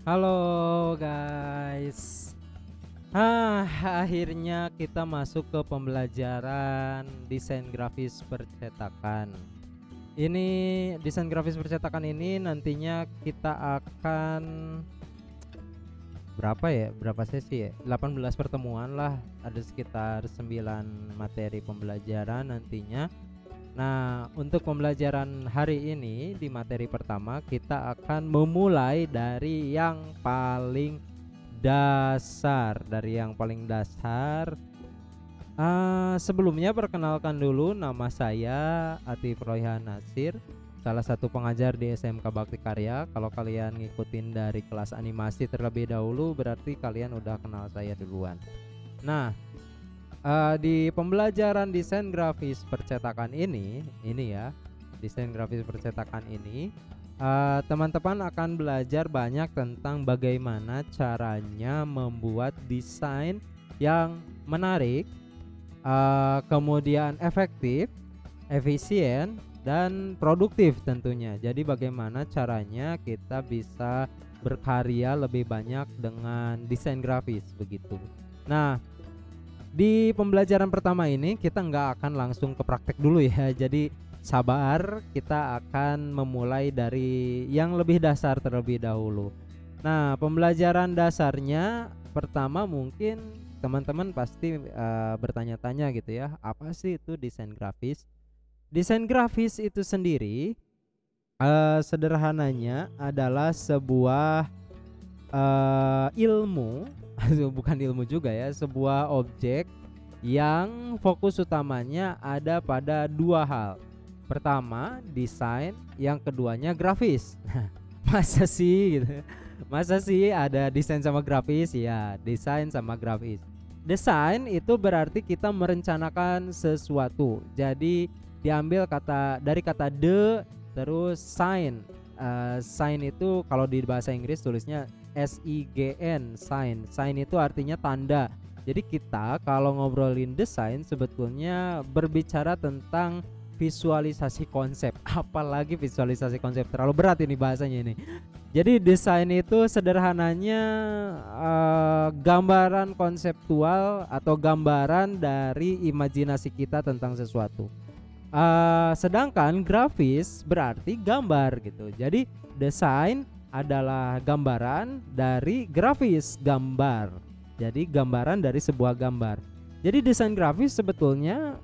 Halo guys. Akhirnya kita masuk ke pembelajaran desain grafis percetakan. Ini desain grafis percetakan ini nantinya kita akan berapa sesi ya? 18 pertemuan lah. Ada sekitar 9 materi pembelajaran nantinya. Nah, untuk pembelajaran hari ini di materi pertama kita akan memulai dari yang paling dasar, sebelumnya perkenalkan dulu, nama saya Atif Royhan Nasir, salah satu pengajar di SMK Bakti Karya. Kalau kalian ngikutin dari kelas animasi terlebih dahulu, berarti kalian udah kenal saya duluan. Nah, di pembelajaran desain grafis percetakan ini ya, desain grafis percetakan ini, teman-teman akan belajar banyak tentang bagaimana caranya membuat desain yang menarik, kemudian efektif, efisien, dan produktif tentunya. Jadi bagaimana caranya kita bisa berkarya lebih banyak dengan desain grafis begitu. Nah, di pembelajaran pertama ini kita nggak akan langsung ke praktek dulu ya. Jadi sabar, kita akan memulai dari yang lebih dasar terlebih dahulu. Nah, pembelajaran dasarnya pertama mungkin teman-teman pasti bertanya-tanya gitu ya, apa sih itu desain grafis? Desain grafis itu sendiri sederhananya adalah sebuah ilmu bukan ilmu juga ya, sebuah objek yang fokus utamanya ada pada dua hal. Pertama, desain, yang keduanya grafis. Masa sih gitu? Masa sih ada desain sama grafis? Ya, desain sama grafis. Desain itu berarti kita merencanakan sesuatu. Jadi diambil dari kata the, terus sign. Sign itu kalau di bahasa Inggris tulisnya SIGN, sign. Sign itu artinya tanda. Jadi kita kalau ngobrolin desain sebetulnya berbicara tentang visualisasi konsep. Apalagi visualisasi konsep, terlalu berat ini bahasanya ini. Jadi desain itu sederhananya gambaran konseptual atau gambaran dari imajinasi kita tentang sesuatu. Sedangkan grafis berarti gambar gitu. Jadi desain adalah gambaran dari grafis, gambar. Jadi gambaran dari sebuah gambar. Jadi desain grafis sebetulnya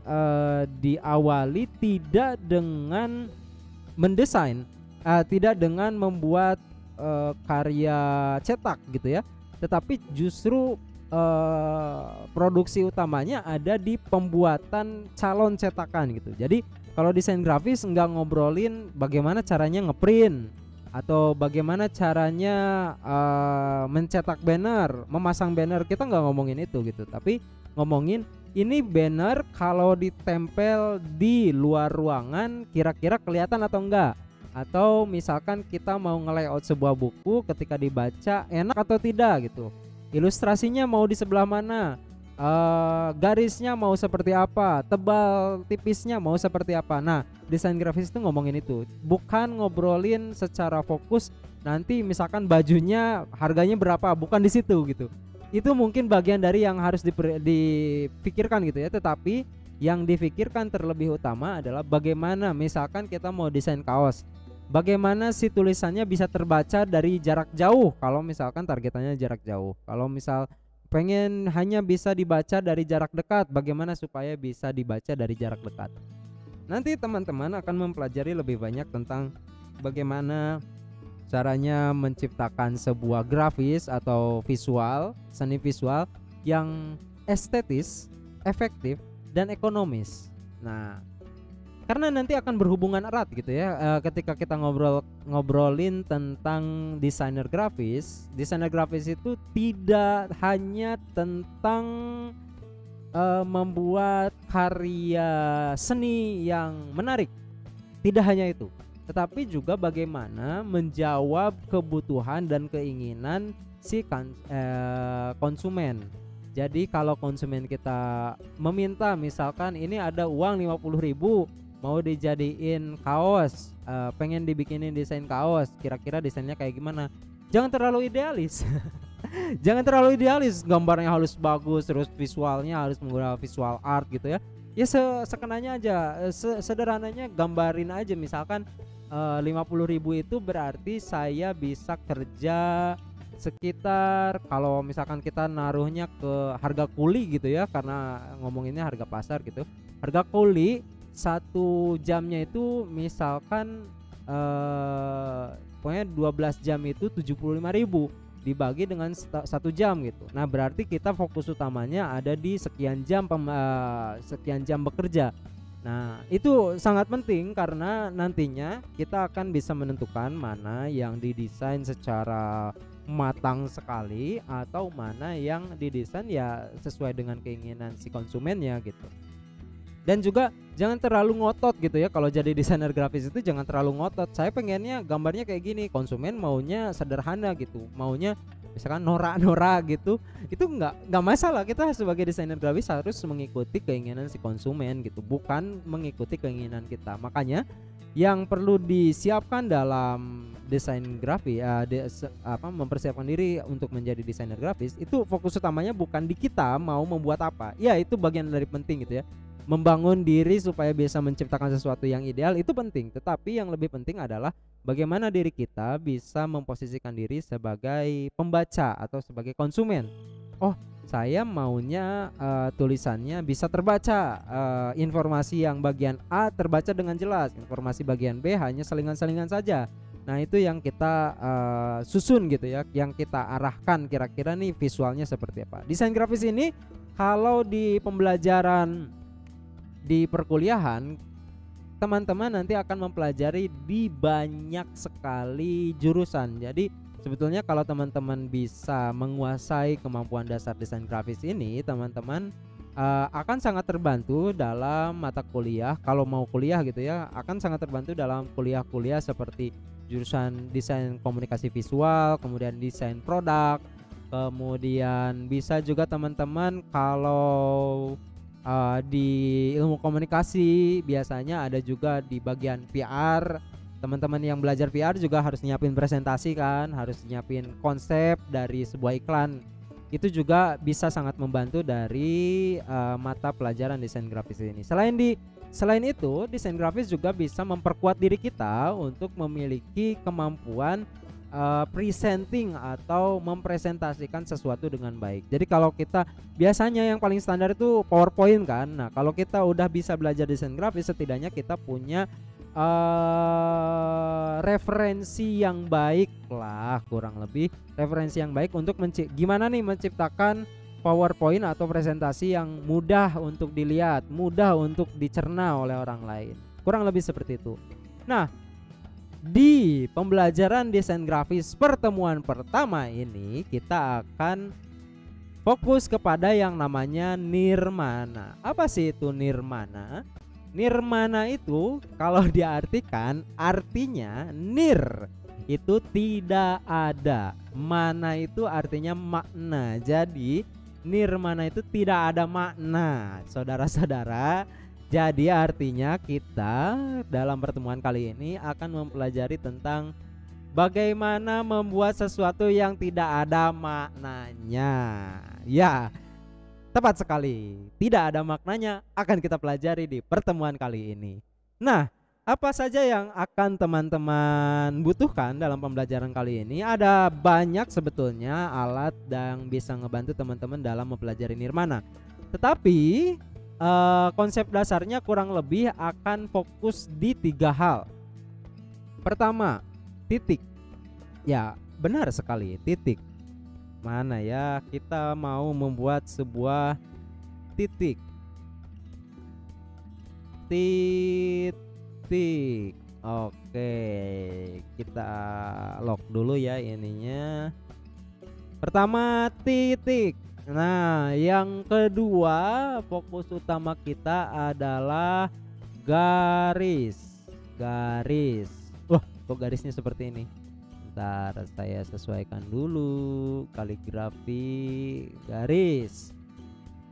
diawali tidak dengan mendesain, tidak dengan membuat karya cetak gitu ya, tetapi justru produksi utamanya ada di pembuatan calon cetakan gitu. Jadi kalau desain grafis nggak ngobrolin bagaimana caranya ngeprint atau bagaimana caranya mencetak banner, memasang banner, kita nggak ngomongin itu gitu, tapi ngomongin ini banner kalau ditempel di luar ruangan kira-kira kelihatan atau enggak, atau misalkan kita mau nge-layout sebuah buku, ketika dibaca enak atau tidak gitu, ilustrasinya mau di sebelah mana, garisnya mau seperti apa, tebal tipisnya mau seperti apa. Nah, desain grafis itu ngomongin itu, bukan ngobrolin secara fokus nanti misalkan bajunya harganya berapa, bukan di situ gitu. Itu mungkin bagian dari yang harus dipikirkan gitu ya, tetapi yang difikirkan terlebih utama adalah bagaimana misalkan kita mau desain kaos, bagaimana si tulisannya bisa terbaca dari jarak jauh kalau misalkan targetannya jarak jauh. Kalau misal pengen hanya bisa dibaca dari jarak dekat, bagaimana supaya bisa dibaca dari jarak dekat. Nanti teman-teman akan mempelajari lebih banyak tentang bagaimana caranya menciptakan sebuah grafis atau visual, seni visual yang estetis, efektif, dan ekonomis. Nah, karena nanti akan berhubungan erat gitu ya, ketika kita ngobrolin tentang desainer grafis. Desainer grafis itu tidak hanya tentang membuat karya seni yang menarik, tidak hanya itu, tetapi juga bagaimana menjawab kebutuhan dan keinginan si konsumen. Jadi kalau konsumen kita meminta misalkan ini ada uang 50.000 mau dijadiin kaos, pengen dibikinin desain kaos, kira-kira desainnya kayak gimana? jangan terlalu idealis. Jangan terlalu idealis, gambarnya harus bagus, terus visualnya harus menggunakan visual art gitu ya. Ya sekenanya aja, sederhananya gambarin aja, misalkan 50.000 itu berarti saya bisa kerja sekitar, kalau misalkan kita naruhnya ke harga kuli gitu ya, karena ngomonginnya harga pasar gitu. Harga kuli 1 jamnya itu misalkan pokoknya 12 jam itu 75.000 dibagi dengan 1 jam gitu. Nah berarti kita fokus utamanya ada di sekian jam sekian jam bekerja. Nah itu sangat penting karena nantinya kita akan bisa menentukan mana yang didesain secara matang sekali atau mana yang didesain ya sesuai dengan keinginan si konsumennya gitu. Dan juga jangan terlalu ngotot gitu ya, kalau jadi desainer grafis itu jangan terlalu ngotot. Saya pengennya gambarnya kayak gini, konsumen maunya sederhana gitu, maunya misalkan norak-norak gitu, itu nggak masalah. Kita sebagai desainer grafis harus mengikuti keinginan si konsumen gitu, bukan mengikuti keinginan kita. Makanya yang perlu disiapkan dalam desain grafis mempersiapkan diri untuk menjadi desainer grafis itu fokus utamanya bukan di kita mau membuat apa. Ya itu bagian dari penting gitu ya. Membangun diri supaya bisa menciptakan sesuatu yang ideal itu penting, tetapi yang lebih penting adalah bagaimana diri kita bisa memposisikan diri sebagai pembaca atau sebagai konsumen. Oh, saya maunya tulisannya bisa terbaca, informasi yang bagian A terbaca dengan jelas, informasi bagian B hanya selingan-selingan saja. Nah itu yang kita susun gitu ya, yang kita arahkan kira-kira nih visualnya seperti apa. Desain grafis ini kalau di pembelajaran di perkuliahan, teman-teman nanti akan mempelajari di banyak sekali jurusan. Jadi sebetulnya kalau teman-teman bisa menguasai kemampuan dasar desain grafis ini, teman-teman akan sangat terbantu dalam mata kuliah. Kalau mau kuliah gitu ya, akan sangat terbantu dalam kuliah-kuliah seperti jurusan desain komunikasi visual, kemudian desain produk, kemudian bisa juga teman-teman kalau di ilmu komunikasi biasanya ada juga di bagian PR. Teman-teman yang belajar PR juga harus nyiapin presentasi kan, harus nyiapin konsep dari sebuah iklan. Itu juga bisa sangat membantu dari mata pelajaran desain grafis ini. Selain itu, desain grafis juga bisa memperkuat diri kita untuk memiliki kemampuan presenting atau mempresentasikan sesuatu dengan baik. Jadi kalau kita biasanya yang paling standar itu PowerPoint kan. Nah, kalau kita udah bisa belajar desain grafis, setidaknya kita punya referensi yang baik lah, kurang lebih referensi yang baik untuk gimana nih menciptakan PowerPoint atau presentasi yang mudah untuk dilihat, mudah untuk dicerna oleh orang lain. Kurang lebih seperti itu. Nah, di pembelajaran desain grafis pertemuan pertama ini kita akan fokus kepada yang namanya nirmana. Apa sih itu nirmana? Nirmana itu kalau diartikan artinya nir itu tidak ada, mana itu artinya makna. Jadi nirmana itu tidak ada makna, saudara-saudara. Jadi artinya kita dalam pertemuan kali ini akan mempelajari tentang bagaimana membuat sesuatu yang tidak ada maknanya. Ya, tepat sekali. Tidak ada maknanya akan kita pelajari di pertemuan kali ini. Nah, apa saja yang akan teman-teman butuhkan dalam pembelajaran kali ini? Ada banyak sebetulnya alat yang bisa ngebantu teman-teman dalam mempelajari nirmana. Tetapi konsep dasarnya kurang lebih akan fokus di 3 hal. Pertama, titik. Ya, benar sekali, titik. Mana ya kita mau membuat sebuah titik. Titik. Oke, kita lock dulu ya ininya. Pertama, titik. Nah, yang kedua fokus utama kita adalah garis. Garis. Wah, kok garisnya seperti ini? Bentar, saya sesuaikan dulu. Kaligrafi garis.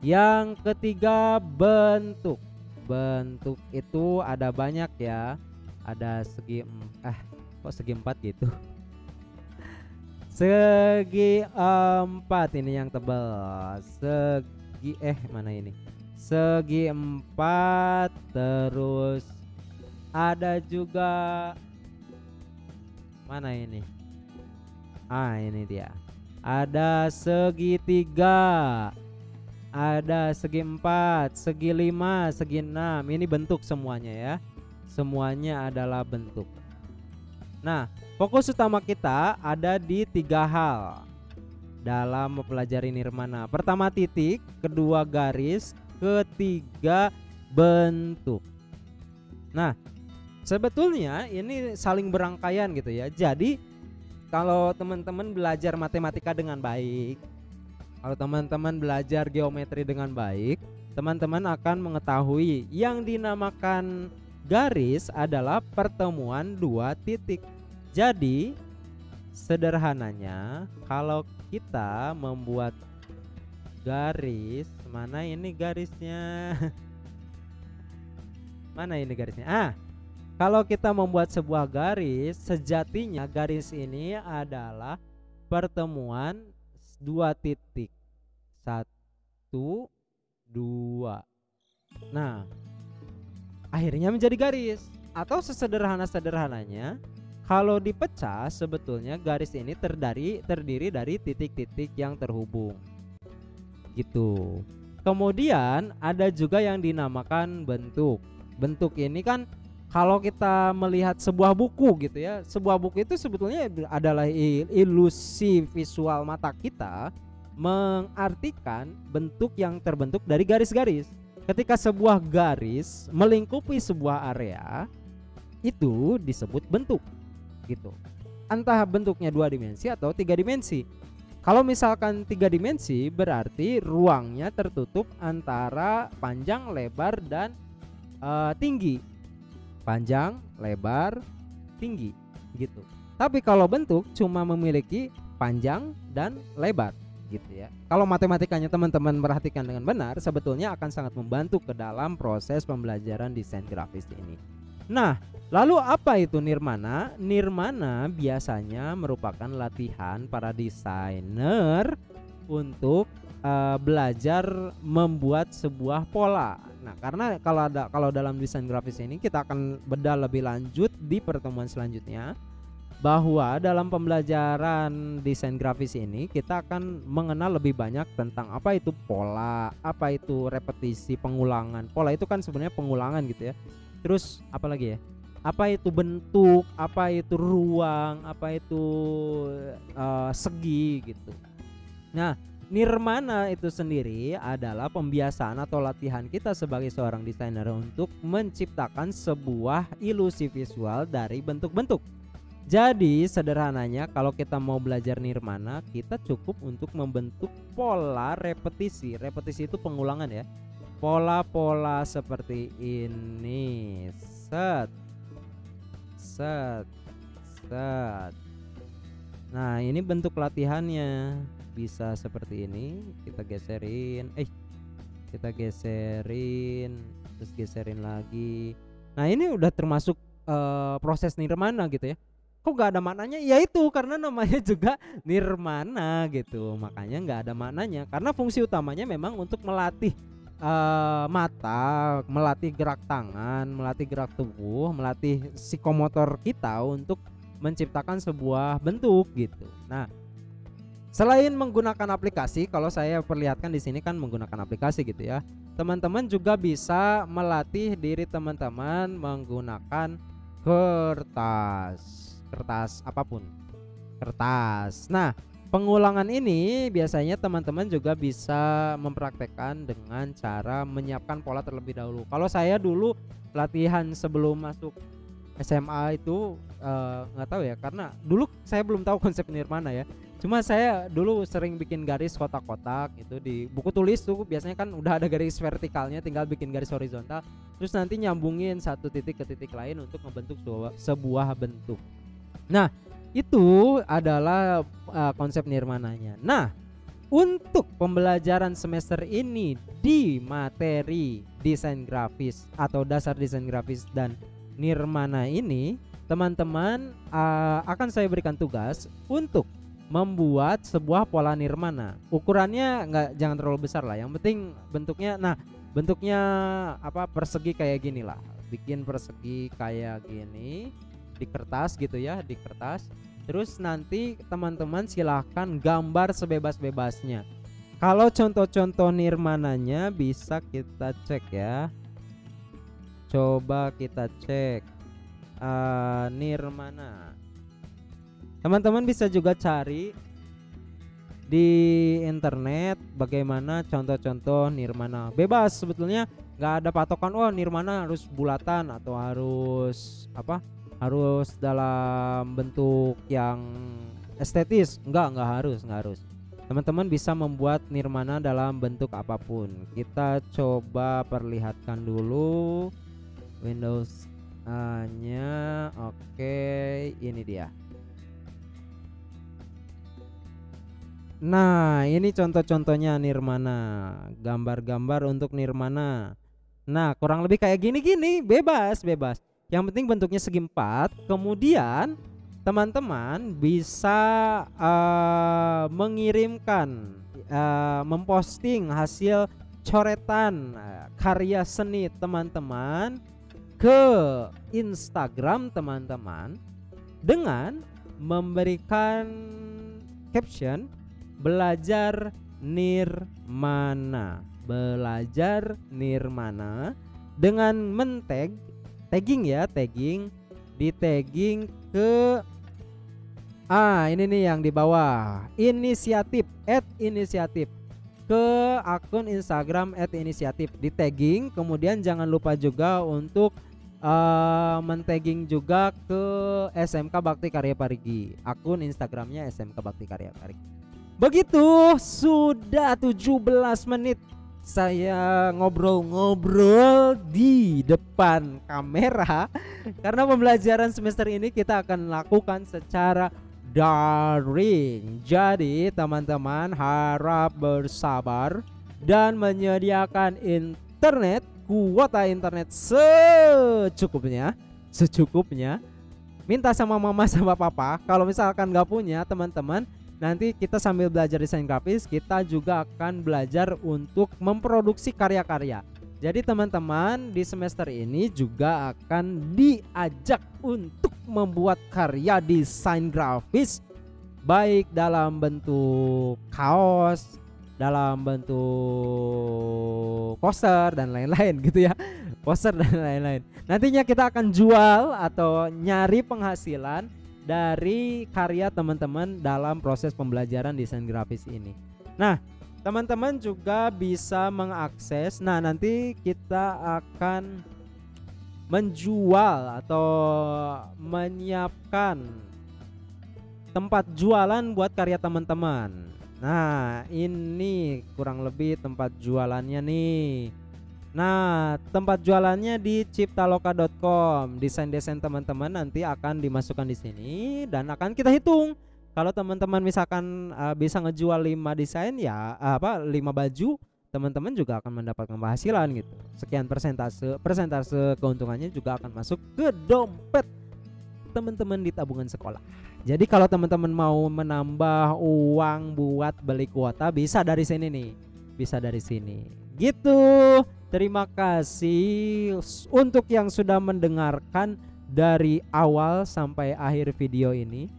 Yang ketiga, bentuk. Bentuk itu ada banyak ya. Ada segi kok segi 4 gitu. Segi empat ini yang tebal. Mana ini? Segi empat, terus ada juga mana ini? Ini dia. Ada segitiga, ada segi empat, segi lima, segi enam. Ini bentuk semuanya ya. Semuanya adalah bentuk. Nah, fokus utama kita ada di 3 hal dalam mempelajari nirmana. Pertama titik, kedua garis, ketiga bentuk. Nah, sebetulnya ini saling berangkaian gitu ya. Jadi kalau teman-teman belajar matematika dengan baik, kalau teman-teman belajar geometri dengan baik, teman-teman akan mengetahui yang dinamakan garis adalah pertemuan 2 titik. Jadi sederhananya kalau kita membuat garis, mana ini garisnya? Mana ini garisnya? Kalau kita membuat sebuah garis, sejatinya garis ini adalah pertemuan 2 titik. 1, 2. Nah, akhirnya menjadi garis. Atau sesederhana-sederhananya, kalau dipecah sebetulnya garis ini terdiri dari titik-titik yang terhubung. Gitu. Kemudian ada juga yang dinamakan bentuk. Bentuk ini kan kalau kita melihat sebuah buku gitu ya, sebuah buku itu sebetulnya adalah ilusi visual mata kita mengartikan bentuk yang terbentuk dari garis-garis. Ketika sebuah garis melingkupi sebuah area, itu disebut bentuk gitu. Entah bentuknya 2 dimensi atau 3 dimensi. Kalau misalkan 3 dimensi berarti ruangnya tertutup antara panjang, lebar, dan tinggi. Panjang, lebar, tinggi gitu. Tapi kalau bentuk cuma memiliki panjang dan lebar gitu ya. Kalau matematikanya teman-teman perhatikan dengan benar, sebetulnya akan sangat membantu ke dalam proses pembelajaran desain grafis ini. Nah, lalu apa itu nirmana? Nirmana biasanya merupakan latihan para desainer untuk belajar membuat sebuah pola. Nah, karena kalau dalam desain grafis ini kita akan bedah lebih lanjut di pertemuan selanjutnya, bahwa dalam pembelajaran desain grafis ini kita akan mengenal lebih banyak tentang apa itu pola, apa itu repetisi, pengulangan. Pola itu kan sebenarnya pengulangan gitu ya. Terus apa lagi ya? Apa itu bentuk, apa itu ruang, apa itu segi gitu. Nah, nirmana itu sendiri adalah pembiasaan atau latihan kita sebagai seorang desainer untuk menciptakan sebuah ilusi visual dari bentuk-bentuk. Jadi sederhananya kalau kita mau belajar nirmana, kita cukup untuk membentuk pola repetisi. Repetisi itu pengulangan ya. Pola-pola seperti ini. Set. Nah, ini bentuk latihannya. Bisa seperti ini. Kita geserin. Terus geserin lagi. Nah, ini udah termasuk proses nirmana gitu ya. Kok gak ada maknanya? Ya itu karena namanya juga nirmana gitu. Makanya gak ada maknanya. Karena fungsi utamanya memang untuk melatih mata, melatih gerak tangan, melatih gerak tubuh, melatih psikomotor kita untuk menciptakan sebuah bentuk gitu. Nah, selain menggunakan aplikasi, kalau saya perlihatkan di sini kan menggunakan aplikasi gitu ya. Teman-teman juga bisa melatih diri teman-teman menggunakan kertas apapun. Kertas. Nah, pengulangan ini biasanya teman-teman juga bisa mempraktekkan dengan cara menyiapkan pola terlebih dahulu. Kalau saya dulu latihan sebelum masuk SMA itu nggak tahu ya, karena dulu saya belum tahu konsep nirmana ya. Cuma saya dulu sering bikin garis kotak-kotak itu di buku tulis tuh, biasanya kan udah ada garis vertikalnya, tinggal bikin garis horizontal, terus nanti nyambungin satu titik ke titik lain untuk membentuk sebuah bentuk. Nah, itu adalah konsep nirmananya. Nah, untuk pembelajaran semester ini di materi desain grafis atau dasar desain grafis dan nirmana ini, teman-teman akan saya berikan tugas untuk membuat sebuah pola nirmana. Ukurannya jangan terlalu besar lah. Yang penting bentuknya, bentuknya apa, persegi kayak gini lah. Bikin persegi kayak gini di kertas gitu ya, di kertas. Terus nanti teman-teman silahkan gambar sebebas-bebasnya. Kalau contoh-contoh nirmananya bisa kita cek ya. Coba kita cek nirmana. Teman-teman bisa juga cari di internet bagaimana contoh-contoh nirmana. Bebas sebetulnya, nggak ada patokan oh nirmana harus bulatan atau harus apa, harus dalam bentuk yang estetis. Nggak harus. Teman-teman bisa membuat nirmana dalam bentuk apapun. Kita coba perlihatkan dulu Windows nya. Oke, ini dia. Nah, ini contoh-contohnya nirmana, gambar-gambar untuk nirmana. Nah, kurang lebih kayak gini-gini, bebas. Yang penting bentuknya segi empat. Kemudian teman-teman bisa mengirimkan, memposting hasil coretan karya seni teman-teman ke Instagram teman-teman dengan memberikan caption belajar nirmana dengan tagging di tagging ke ini nih yang di bawah, inisiatif ke akun Instagram @inisiatif, di tagging. Kemudian jangan lupa juga untuk men-tagging juga ke SMK Bakti Karya Parigi, akun Instagramnya SMK Bakti Karya Parigi. Begitu, sudah 17 menit saya ngobrol-ngobrol di depan kamera karena pembelajaran semester ini kita akan lakukan secara daring. Jadi teman-teman harap bersabar dan menyediakan kuota internet secukupnya. Minta sama mama sama papa. Kalau misalkan gak punya, teman-teman, nanti kita sambil belajar desain grafis, kita juga akan belajar untuk memproduksi karya-karya. Jadi teman-teman di semester ini juga akan diajak untuk membuat karya desain grafis, baik dalam bentuk kaos, dalam bentuk poster dan lain-lain gitu ya. Poster dan lain-lain. Nantinya kita akan jual atau nyari penghasilan dari karya teman-teman dalam proses pembelajaran desain grafis ini. Nah, teman-teman juga bisa mengakses. Nah, nanti kita akan menjual atau menyiapkan tempat jualan buat karya teman-teman. Nah, ini kurang lebih tempat jualannya nih. Nah, tempat jualannya di ciptaloka.com. Desain-desain teman-teman nanti akan dimasukkan di sini dan akan kita hitung. Kalau teman-teman misalkan bisa ngejual 5 desain ya 5 baju, teman-teman juga akan mendapatkan penghasilan gitu. Sekian persentase keuntungannya juga akan masuk ke dompet teman-teman di tabungan sekolah. Jadi kalau teman-teman mau menambah uang buat beli kuota bisa dari sini nih. Bisa dari sini. Gitu. Terima kasih untuk yang sudah mendengarkan dari awal sampai akhir video ini.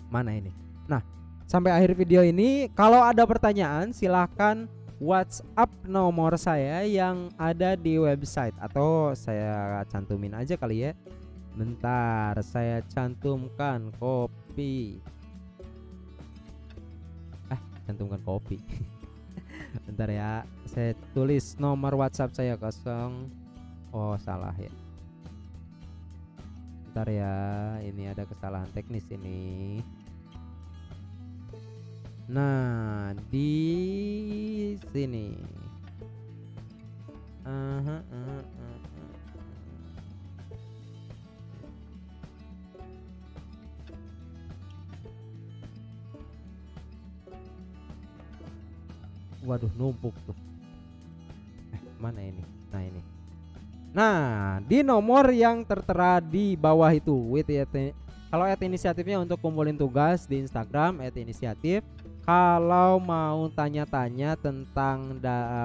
Mana ini? Nah, sampai akhir video ini kalau ada pertanyaan silahkan WhatsApp nomor saya yang ada di website, atau saya cantumin aja kali ya. Bentar, saya cantumkan kopi. Cantumkan kopi. Bentar ya, saya tulis nomor WhatsApp saya 0. Oh, salah ya. Bentar ya, ini ada kesalahan teknis ini. Nah, di sini. Waduh, numpuk tuh. Mana ini? Nah, ini. Nah, di nomor yang tertera di bawah itu Kalau @inisiatifnya untuk kumpulin tugas di Instagram @inisiatif. Kalau mau tanya-tanya tentang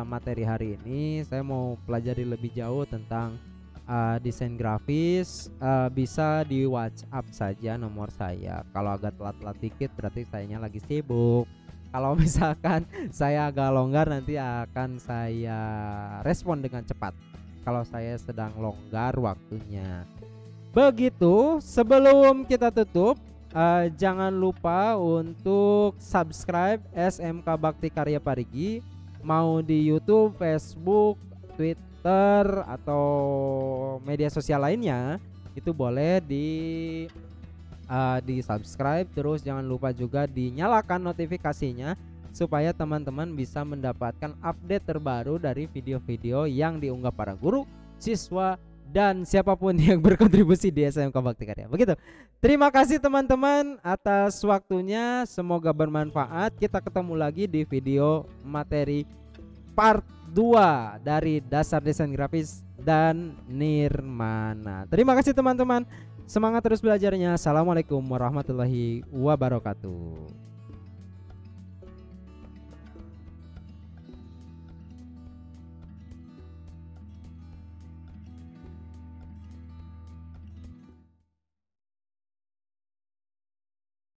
materi hari ini, saya mau pelajari lebih jauh tentang desain grafis, bisa di WhatsApp saja nomor saya. Kalau agak telat-telat dikit berarti sayanya lagi sibuk. Kalau misalkan saya agak longgar nanti akan saya respon dengan cepat. Kalau saya sedang longgar waktunya. Begitu, sebelum kita tutup, jangan lupa untuk subscribe SMK Bakti Karya Parigi, mau di YouTube, Facebook, Twitter atau media sosial lainnya, itu boleh di subscribe. Terus jangan lupa juga dinyalakan notifikasinya supaya teman-teman bisa mendapatkan update terbaru dari video-video yang diunggah para guru, siswa, dan siapapun yang berkontribusi di SMK Bakti Karya. Begitu. Terima kasih teman-teman atas waktunya. Semoga bermanfaat. Kita ketemu lagi di video materi part 2 dari Dasar Desain Grafis dan Nirmana. Terima kasih teman-teman. Semangat terus belajarnya. Assalamualaikum warahmatullahi wabarakatuh.